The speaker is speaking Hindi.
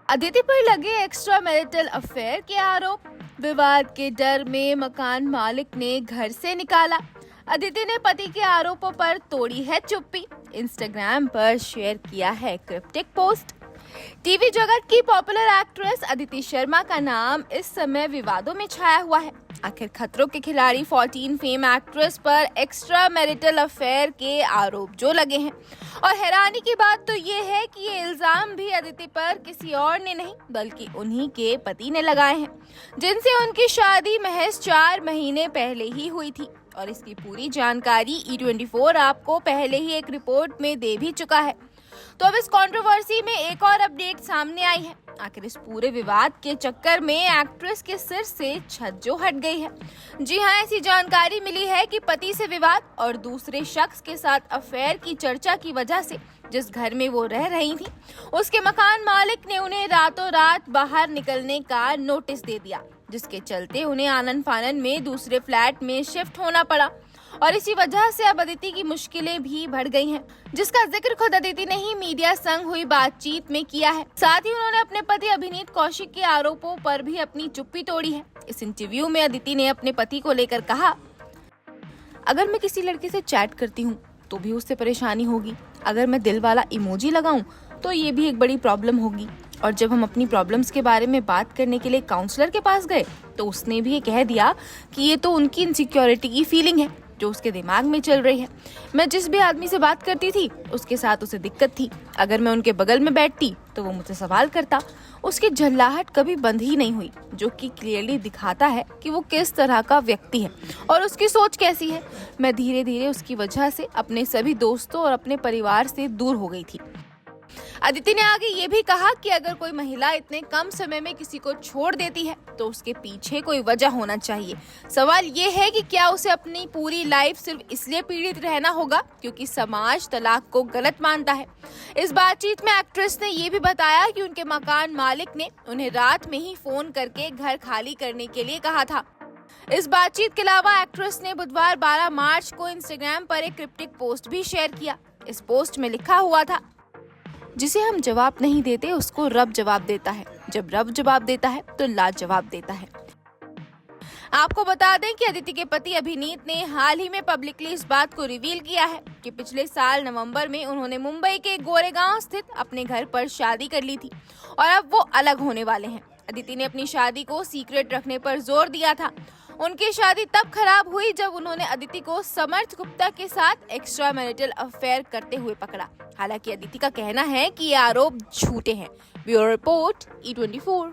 अदिति पर लगे एक्स्ट्रा मैरिटल अफेयर के आरोप। विवाद के डर में मकान मालिक ने घर से निकाला। अदिति ने पति के आरोपों पर तोड़ी है चुप्पी। इंस्टाग्राम पर शेयर किया है क्रिप्टिक पोस्ट। टीवी जगत की पॉपुलर एक्ट्रेस अदिति शर्मा का नाम इस समय विवादों में छाया हुआ है। आखिर खतरों के खिलाड़ी 14 फेम एक्ट्रेस पर एक्स्ट्रा मैरिटल अफेयर के आरोप जो लगे हैं, और हैरानी की बात तो ये है कि ये इल्जाम भी अदिति पर किसी और ने नहीं बल्कि उन्हीं के पति ने लगाए हैं, जिनसे उनकी शादी महज 4 महीने पहले ही हुई थी। और इसकी पूरी जानकारी E24 आपको पहले ही एक रिपोर्ट में दे भी चुका है। तो अब इस कंट्रोवर्सी में एक और अपडेट सामने आई है। आखिर इस पूरे विवाद के चक्कर में एक्ट्रेस के सिर से छत जो हट गई है। जी हाँ, ऐसी जानकारी मिली है कि पति से विवाद और दूसरे शख्स के साथ अफेयर की चर्चा की वजह से जिस घर में वो रह रही थी, उसके मकान मालिक ने उन्हें रातों रात बाहर निकलने का नोटिस दे दिया, जिसके चलते उन्हें आनन फानन में दूसरे फ्लैट में शिफ्ट होना पड़ा। और इसी वजह से अब अदिति की मुश्किलें भी बढ़ गई हैं, जिसका जिक्र खुद अदिति ने ही मीडिया संग हुई बातचीत में किया है। साथ ही उन्होंने अपने पति अभिनीत कौशिक के आरोपों पर भी अपनी चुप्पी तोड़ी है। इस इंटरव्यू में अदिति ने अपने पति को लेकर कहा, अगर मैं किसी लड़के से चैट करती हूँ तो भी उससे परेशानी होगी। अगर मैं दिल वाला इमोजी लगाऊं तो ये भी एक बड़ी प्रॉब्लम होगी। और जब हम अपनी प्रॉब्लम्स के बारे में बात करने के लिए काउंसलर के पास गए तो उसने भी ये कह दिया कि ये तो उनकी इनसिक्योरिटी की फीलिंग है जो उसके दिमाग में चल रही है। मैं जिस भी आदमी से बात करती थी उसके साथ उसे दिक्कत थी। अगर मैं उनके बगल में बैठती तो वो मुझसे सवाल करता। उसकी झल्लाहट कभी बंद ही नहीं हुई, जो कि क्लियरली दिखाता है कि वो किस तरह का व्यक्ति है और उसकी सोच कैसी है। मैं धीरे धीरे उसकी वजह से अपने सभी दोस्तों और अपने परिवार से दूर हो गई थी। अदिति ने आगे ये भी कहा कि अगर कोई महिला इतने कम समय में किसी को छोड़ देती है तो उसके पीछे कोई वजह होना चाहिए। सवाल ये है कि क्या उसे अपनी पूरी लाइफ सिर्फ इसलिए पीड़ित रहना होगा क्योंकि समाज तलाक को गलत मानता है। इस बातचीत में एक्ट्रेस ने ये भी बताया कि उनके मकान मालिक ने उन्हें रात में ही फोन करके घर खाली करने के लिए कहा था। इस बातचीत के अलावा एक्ट्रेस ने बुधवार 12 मार्च को इंस्टाग्राम पर एक क्रिप्टिक पोस्ट भी शेयर किया। इस पोस्ट में लिखा हुआ था, जिसे हम जवाब नहीं देते उसको रब जवाब देता है। जब रब जवाब देता है तो लाजवाब देता है। आपको बता दें कि अदिति के पति अभिनीत ने हाल ही में पब्लिकली इस बात को रिवील किया है कि पिछले साल नवंबर में उन्होंने मुंबई के गोरेगांव स्थित अपने घर पर शादी कर ली थी और अब वो अलग होने वाले हैं। अदिति ने अपनी शादी को सीक्रेट रखने पर जोर दिया था। उनकी शादी तब खराब हुई जब उन्होंने अदिति को समर्थ गुप्ता के साथ एक्स्ट्रा मैरिटल अफेयर करते हुए पकड़ा। हालांकि अदिति का कहना है कि ये आरोप झूठे हैं। Bureau report E24।